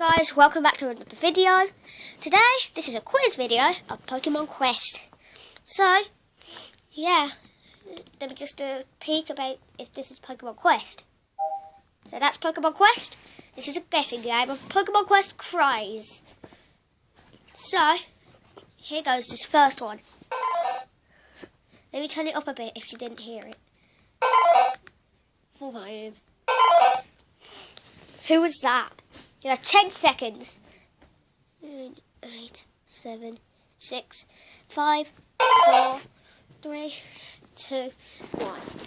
Guys, welcome back to another video. Today, this is a quiz video of Pokemon Quest. So, yeah, let me just do a peek about if this is Pokemon Quest. So that's Pokemon Quest. This is a guessing game of Pokemon Quest craze. So, here goes this first one. Let me turn it up a bit if you didn't hear it. Full volume. Who was that? You have 10 seconds. 9, 8, 7, 6, 5, 4, 3, 2, 1.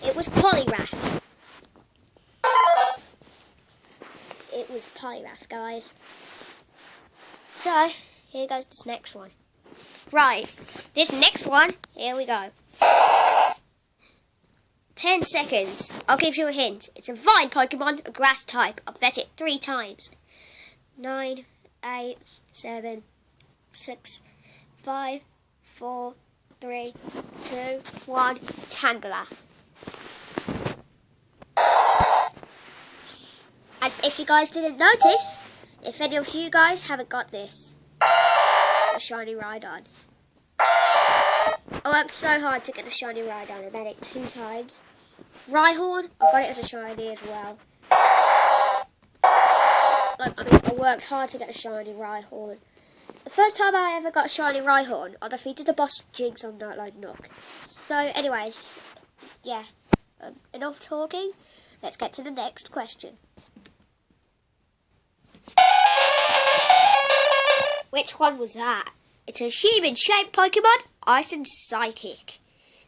It was Poliwrath. It was Poliwrath, guys. So, here goes this next one. Right, this next one, here we go. 10 seconds. I'll give you a hint. It's a vine Pokemon, a grass type. I'll bet it 3 times. 9, 8, 7, 6, 5, 4, 3, 2, 1. Tangela. And if you guys didn't notice, if any of you guys haven't got this, a shiny Rhydon. I worked so hard to get a shiny Rhydon. I made it 2 times. Rhyhorn, I got it as a shiny as well. I worked hard to get a shiny Rhyhorn. The first time I ever got a shiny Rhyhorn, I defeated the boss Jigs on Nightline Knock. So, anyways, yeah, enough talking. Let's get to the next question. Which one was that? It's a human-shaped Pokemon, Ice and Psychic.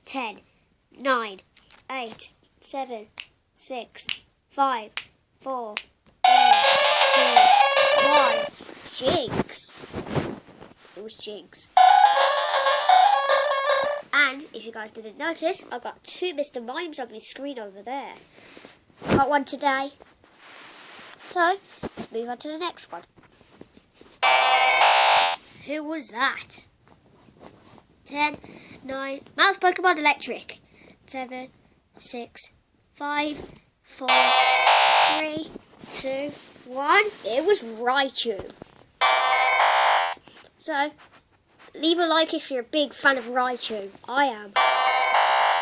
10, 9, 8, 7, 6, 5, 4, 3, 2, 1. Jigs. It was Jigs. And, if you guys didn't notice, I've got 2 Mr. Mimes on my screen over there. Got one today. So, let's move on to the next one. Who was that? 10, 9, Mouse Pokemon Electric. 7, 6, 5, 4, 3, 2, 1. It was Raichu. So, leave a like if you're a big fan of Raichu. I am.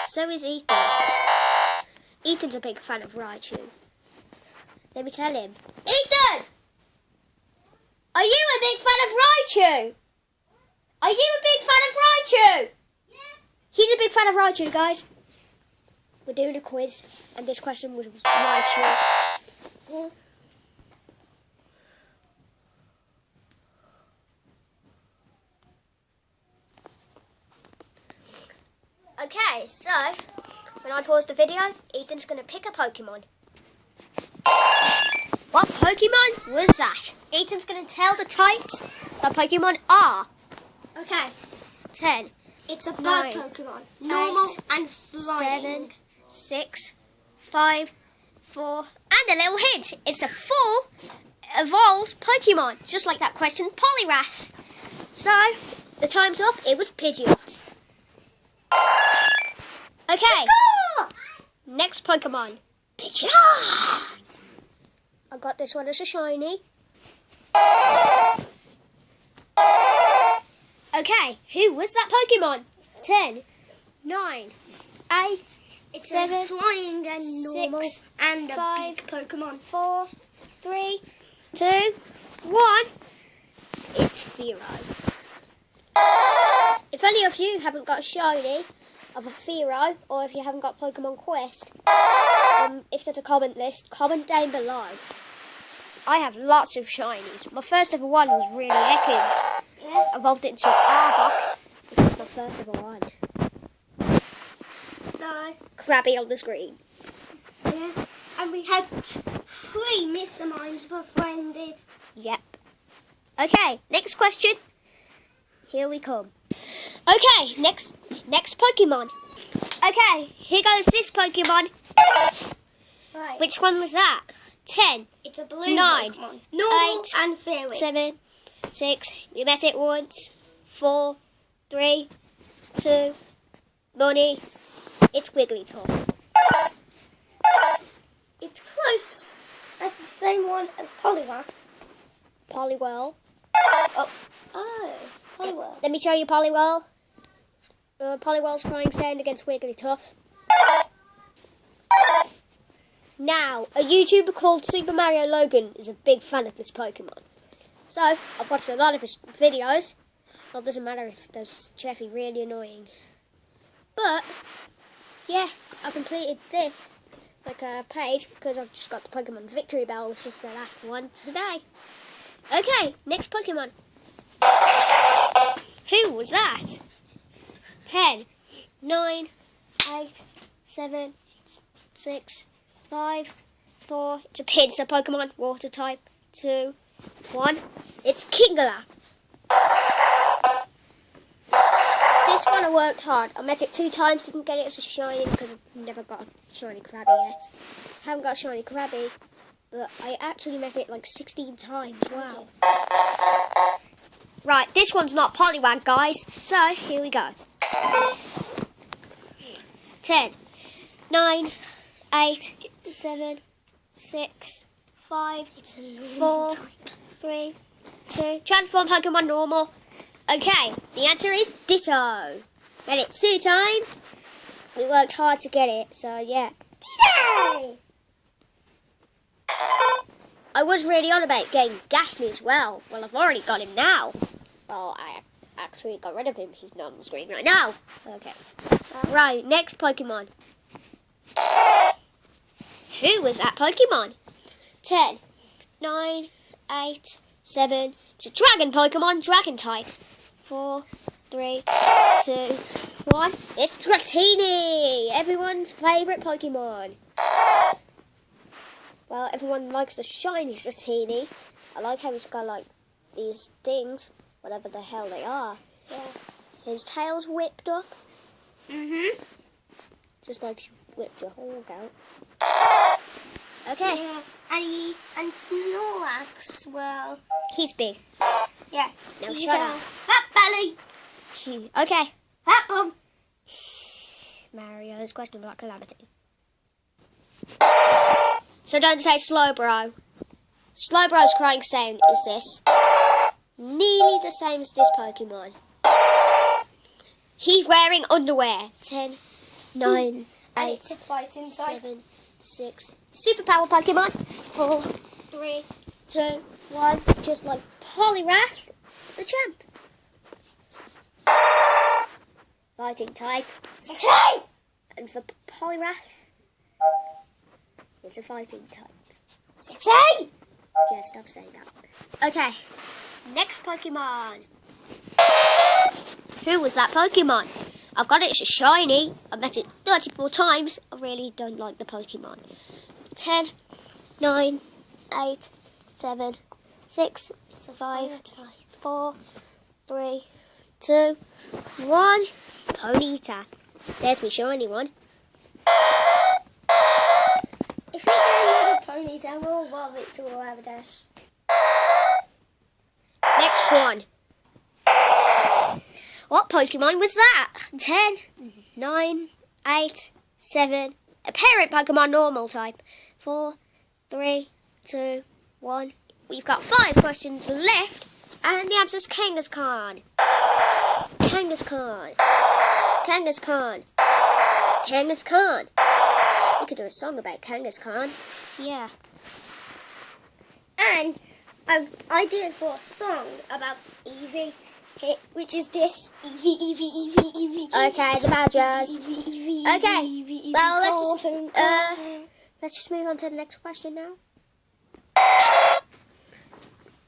So is Ethan. Ethan's a big fan of Raichu. Let me tell him. Ethan! Are you a big fan of Raichu? Are you a big fan of Raichu? Yeah. He's a big fan of Raichu, guys. We're doing a quiz, and this question was Raichu. Yeah. Okay, so, when I pause the video, Ethan's going to pick a Pokemon. What Pokemon was that? Ethan's going to tell the types that Pokemon are. Okay. 10. It's a bird 9, Pokemon. Normal 8, and flying. 7, 6, 5, 4, and a little hint. It's a full evolved Pokemon. Just like that question, Poliwrath. So, the time's up. It was Pidgeot. Okay. Next Pokemon. Pidgeot. I got this one as a shiny. Okay, who was that Pokemon? 10, 9, 8, It's 7, a flying and normal 6, and a 5, big Pokemon. 4, 3, 2, 1. It's Fearow. If any of you haven't got a shiny of a Fearow, or if you haven't got Pokemon Quest, if there's a comment list, comment down below. I have lots of shinies. My first ever one was really Ekans. Yeah. Evolved it into Arbok. This was my first ever one. So, Krabby on the screen. yeah. And we had 3 Mr. Mimes befriended. Yep. Okay, next question. Here we come. Okay, next Pokemon. Okay, here goes this Pokemon. Right. Which one was that? 10, It's a blue 9, Pokemon. Normal 8, and fairy. 7, 6, we met it once, 4, 3, 2, money. It's Wigglytuff. It's close. That's the same one as Poliwrath. Poliwhirl. Oh, Poliwhirl. Let me show you Poliwhirl. Poliwhirl's crying sound against Wigglytuff. Now, a YouTuber called Super Mario Logan is a big fan of this Pokemon. So, I've watched a lot of his videos. Well, it doesn't matter if there's Jeffy really annoying. But, yeah, I completed this page because I've just got the Pokemon Victory Bell, which was the last one today. Okay, next Pokemon. Who was that? 10, 9, 8, 7, 6, 5, 4. It's a pincer Pokemon, water type. 2, 1. It's Kingler. This one I worked hard. I met it 2 times, didn't get it as a shiny because I've never got a shiny Krabby yet. I haven't got a shiny Krabby, but I actually met it like 16 times. Wow. Right, this one's not Poliwag, guys. So, here we go. 10, 9, 8, 7, 6, 5, 4, 3, 2. Transform Pokemon normal. Okay, the answer is Ditto. Met it 2 times. We worked hard to get it, so yeah. Ditto! I was really on about getting Ghastly as well. Well, I've already got him now. Well, I actually got rid of him. He's not on the screen right now. Okay. Right, next Pokemon. Who was that Pokemon? 10, 9, 8, 7. It's a dragon Pokemon, dragon type. 4, 3, 2, 1. It's Dratini, everyone's favourite Pokemon. Well, everyone likes the shiny Dratini. I like how he's got like these things, whatever the hell they are. Yeah. His tail's whipped up. Just like you whipped your hog out. Okay. Yeah. And Snorlax, well, he's big. yeah. Now He's shut up. fat belly. Okay. Fat bum. Mario's question about Calamity. So don't say Slowbro. Slowbro's crying sound is this. Nearly the same as this Pokemon. He's wearing underwear. 10, 9, 8, 7, 6. Superpower Pokemon. 4, 3, 2, 1. Just like Poliwrath, the champ. Fighting type. 16. And for Poliwrath, it's a fighting type. 16. Yeah, stop saying that. Okay, next Pokemon. Who was that Pokemon? I've got it as a shiny. I met it 34 times. I really don't like the Pokemon. 10, 9, 8, 7, 6, 5, 4, 3, 2, 1. Ponyta. There's my shiny one. If we get another Ponyta, we'll evolve it to a Rapidash. Next one. What Pokemon was that? 10, 9, 8, 7. A parent Pokemon normal type. 4, 3, 2, 1. We've got 5 questions left. And the answer is Kangaskhan. Kangaskhan. Kangaskhan. Kangaskhan. We could do a song about Kangaskhan. Yeah. And I did it for a song about Eevee, which is this. Eevee, Eevee, Eevee, Eevee. Okay, the Badgers. Eevee, Eevee, Okay, Eevee, Eevee, well, Eevee, let's just move on to the next question now.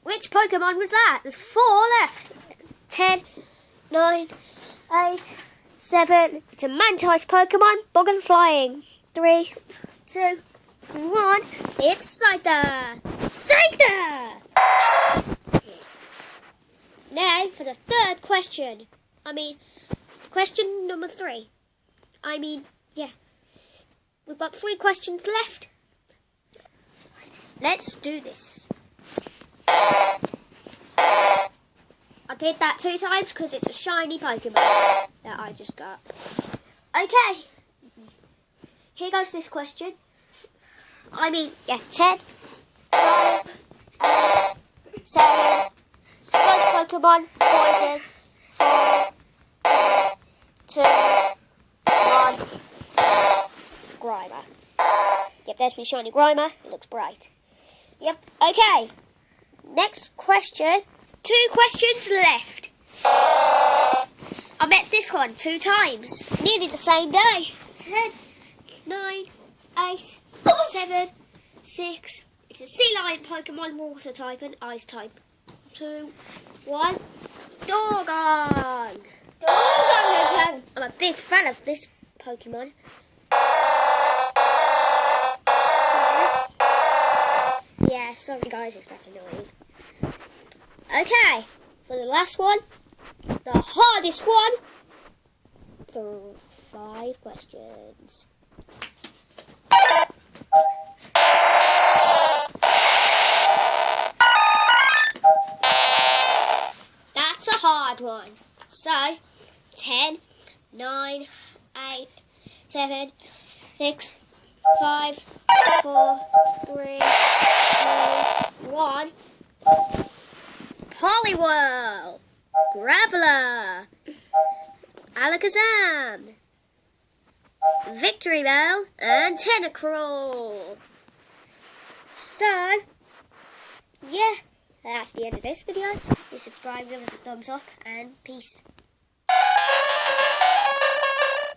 Which Pokemon was that? There's 4 left. 10, 9, 8, 7. It's a Mantis Pokemon, bug and flying. 3, 2, 1. It's Scyther. Scyther! Now for the third question. Question number 3. Yeah. We've got 3 questions left. Let's do this. I did that 2 times because it's a shiny Pokemon that I just got. Okay. Here goes this question. 10, 9, 8, 7. Sludge Pokemon. Poison. 4, 3, 2, 1. Grimer. Yep, there's my shiny Grimer. It looks bright. Yep. Okay. Next question. 2 questions left. I met this one 2 times. Nearly the same day. 10, 9, 8, 7, 6. It's a sea lion Pokemon, water type and ice type. 2, 1. Doggone. Doggone. I'm a big fan of this Pokemon. Yeah, sorry guys if that's annoying. Okay, for the last one, the hardest one, for 5 questions. That's a hard one. So, 10, 9, 8, 7, 6, 5, 4, 3, 2, 1. Poliwhirl, Graveler, Alakazam, Victory Bell, and Tentacruel. So, yeah, that's the end of this video. Please subscribe, give us a thumbs up, and peace.